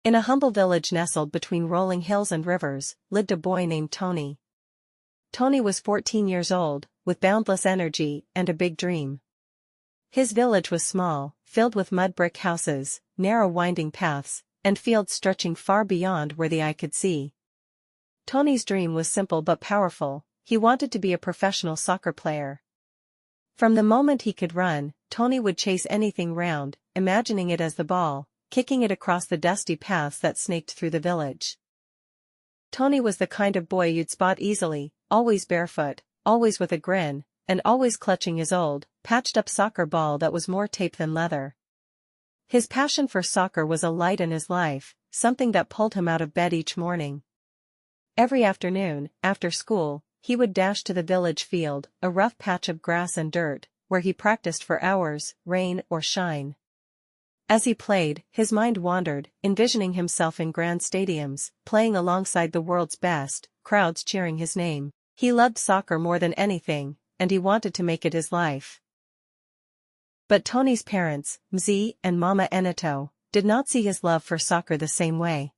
In a humble village nestled between rolling hills and rivers, lived a boy named Tony. Tony was 14 years old, with boundless energy and a big dream. His village was small, filled with mud brick houses, narrow winding paths, and fields stretching far beyond where the eye could see. Tony's dream was simple but powerful. He wanted to be a professional soccer player. From the moment he could run, Tony would chase anything round, imagining it as the ball, kicking it across the dusty paths that snaked through the village. Tony was the kind of boy you'd spot easily, always barefoot, always with a grin, and always clutching his old, patched-up soccer ball that was more tape than leather. His passion for soccer was a light in his life, something that pulled him out of bed each morning. Every afternoon, after school, he would dash to the village field, a rough patch of grass and dirt, where he practiced for hours, rain or shine. As he played, his mind wandered, envisioning himself in grand stadiums, playing alongside the world's best, crowds cheering his name. He loved soccer more than anything, and he wanted to make it his life. But Tony's parents, Mzee and Mama Enito, did not see his love for soccer the same way.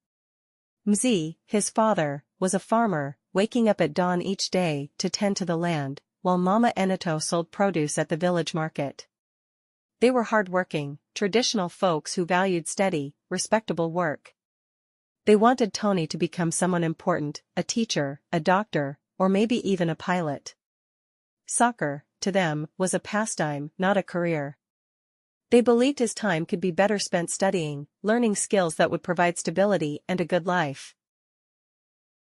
Mzee, his father, was a farmer, waking up at dawn each day to tend to the land, while Mama Enito sold produce at the village market. They were hard-working, traditional folks who valued steady, respectable work. They wanted Tony to become someone important, a teacher, a doctor, or maybe even a pilot. Soccer, to them, was a pastime, not a career. They believed his time could be better spent studying, learning skills that would provide stability and a good life.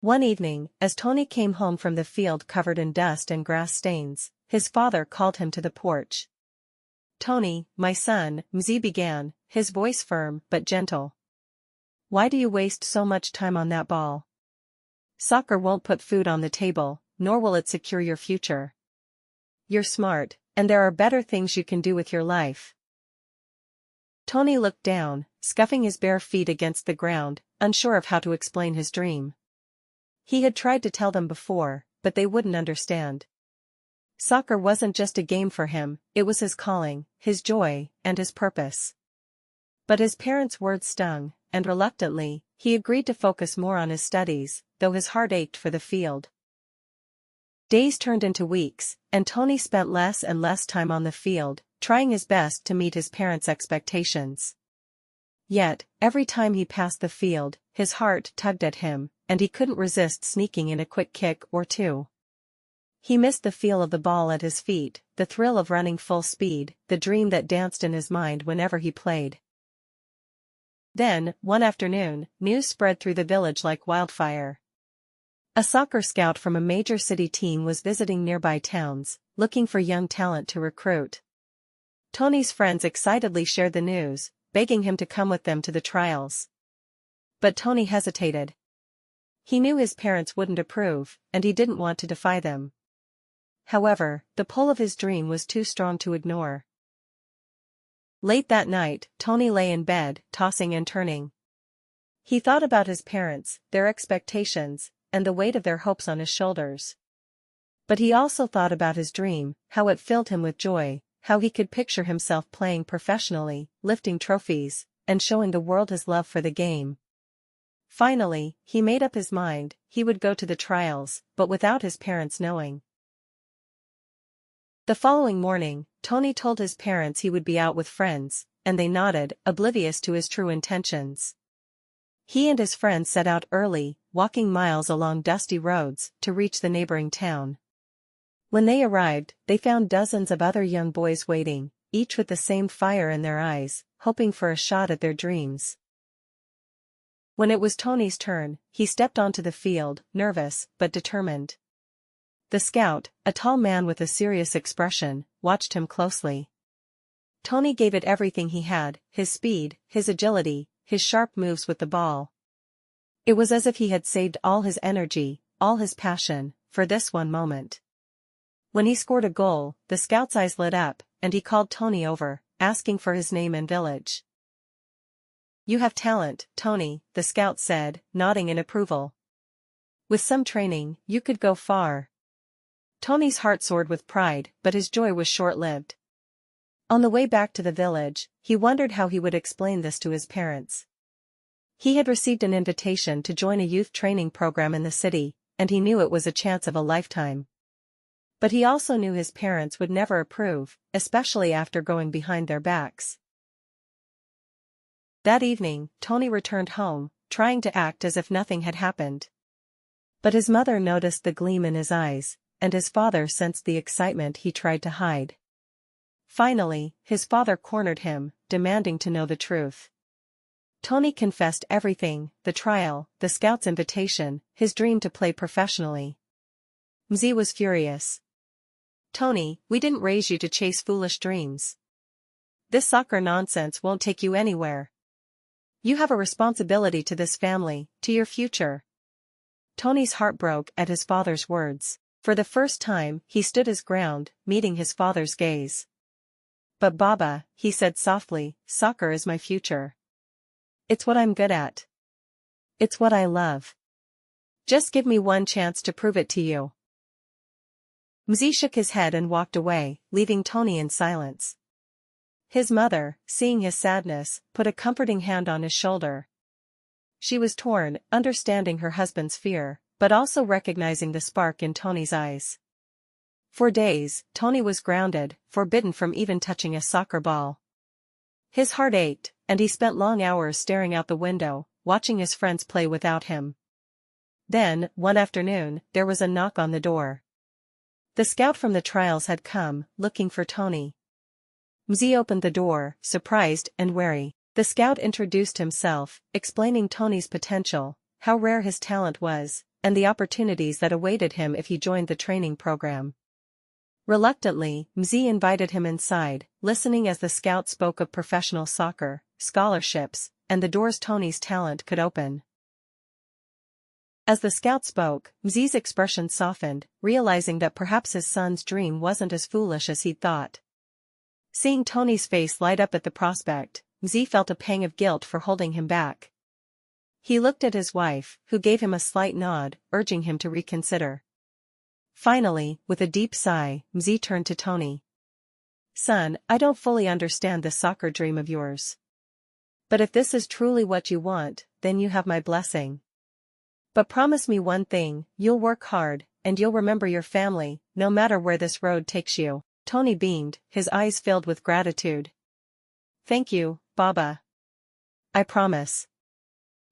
One evening, as Tony came home from the field covered in dust and grass stains, his father called him to the porch. "Tony, my son," Mzee began, his voice firm but gentle. "Why do you waste so much time on that ball? Soccer won't put food on the table, nor will it secure your future. You're smart, and there are better things you can do with your life." Tony looked down, scuffing his bare feet against the ground, unsure of how to explain his dream. He had tried to tell them before, but they wouldn't understand. Soccer wasn't just a game for him, it was his calling, his joy, and his purpose. But his parents' words stung, and reluctantly, he agreed to focus more on his studies, though his heart ached for the field. Days turned into weeks, and Tony spent less and less time on the field, trying his best to meet his parents' expectations. Yet, every time he passed the field, his heart tugged at him, and he couldn't resist sneaking in a quick kick or two. He missed the feel of the ball at his feet, the thrill of running full speed, the dream that danced in his mind whenever he played. Then, one afternoon, news spread through the village like wildfire. A soccer scout from a major city team was visiting nearby towns, looking for young talent to recruit. Tony's friends excitedly shared the news, begging him to come with them to the trials. But Tony hesitated. He knew his parents wouldn't approve, and he didn't want to defy them. However, the pull of his dream was too strong to ignore. Late that night, Tony lay in bed, tossing and turning. He thought about his parents, their expectations, and the weight of their hopes on his shoulders. But he also thought about his dream, how it filled him with joy, how he could picture himself playing professionally, lifting trophies, and showing the world his love for the game. Finally, he made up his mind, he would go to the trials, but without his parents knowing. The following morning, Tony told his parents he would be out with friends, and they nodded, oblivious to his true intentions. He and his friends set out early, walking miles along dusty roads, to reach the neighboring town. When they arrived, they found dozens of other young boys waiting, each with the same fire in their eyes, hoping for a shot at their dreams. When it was Tony's turn, he stepped onto the field, nervous but determined. The scout, a tall man with a serious expression, watched him closely. Tony gave it everything he had, his speed, his agility, his sharp moves with the ball. It was as if he had saved all his energy, all his passion, for this one moment. When he scored a goal, the scout's eyes lit up, and he called Tony over, asking for his name and village. "You have talent, Tony," the scout said, nodding in approval. "With some training, you could go far." Tony's heart soared with pride, but his joy was short-lived. On the way back to the village, he wondered how he would explain this to his parents. He had received an invitation to join a youth training program in the city, and he knew it was a chance of a lifetime. But he also knew his parents would never approve, especially after going behind their backs. That evening, Tony returned home, trying to act as if nothing had happened. But his mother noticed the gleam in his eyes, and his father sensed the excitement he tried to hide. Finally, his father cornered him, demanding to know the truth. Tony confessed everything: the trial, the scout's invitation, his dream to play professionally. Mzee was furious. "Tony, we didn't raise you to chase foolish dreams. This soccer nonsense won't take you anywhere. You have a responsibility to this family, to your future." Tony's heart broke at his father's words. For the first time, he stood his ground, meeting his father's gaze. "But Baba," he said softly, "soccer is my future. It's what I'm good at. It's what I love. Just give me one chance to prove it to you." Mzee shook his head and walked away, leaving Tony in silence. His mother, seeing his sadness, put a comforting hand on his shoulder. She was torn, understanding her husband's fear, but also recognizing the spark in Tony's eyes. For days, Tony was grounded, forbidden from even touching a soccer ball. His heart ached, and he spent long hours staring out the window, watching his friends play without him. Then, one afternoon, there was a knock on the door. The scout from the trials had come, looking for Tony. Mzee opened the door, surprised and wary. The scout introduced himself, explaining Tony's potential, how rare his talent was, and the opportunities that awaited him if he joined the training program. Reluctantly, Mzee invited him inside, listening as the scout spoke of professional soccer, scholarships, and the doors Tony's talent could open. As the scout spoke, Mzee's expression softened, realizing that perhaps his son's dream wasn't as foolish as he'd thought. Seeing Tony's face light up at the prospect, Mzee felt a pang of guilt for holding him back. He looked at his wife, who gave him a slight nod, urging him to reconsider. Finally, with a deep sigh, Mzee turned to Tony. "Son, I don't fully understand this soccer dream of yours. But if this is truly what you want, then you have my blessing. But promise me one thing: you'll work hard, and you'll remember your family, no matter where this road takes you." Tony beamed, his eyes filled with gratitude. "Thank you, Baba. I promise."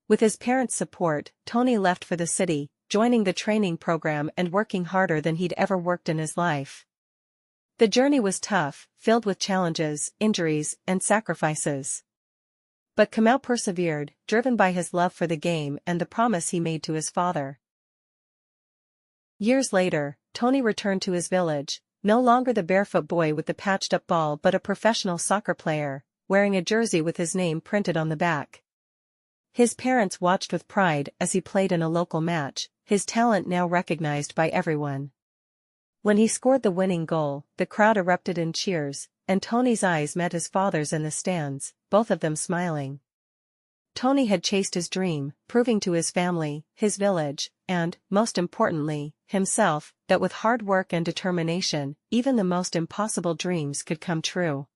With his parents' support, Tony left for the city, joining the training program and working harder than he'd ever worked in his life. The journey was tough, filled with challenges, injuries, and sacrifices. But Kamau persevered, driven by his love for the game and the promise he made to his father. Years later, Tony returned to his village, no longer the barefoot boy with the patched-up ball but a professional soccer player, wearing a jersey with his name printed on the back. His parents watched with pride as he played in a local match, his talent now recognized by everyone. When he scored the winning goal, the crowd erupted in cheers, and Tony's eyes met his father's in the stands, both of them smiling. Tony had chased his dream, proving to his family, his village, and, most importantly, himself, that with hard work and determination, even the most impossible dreams could come true.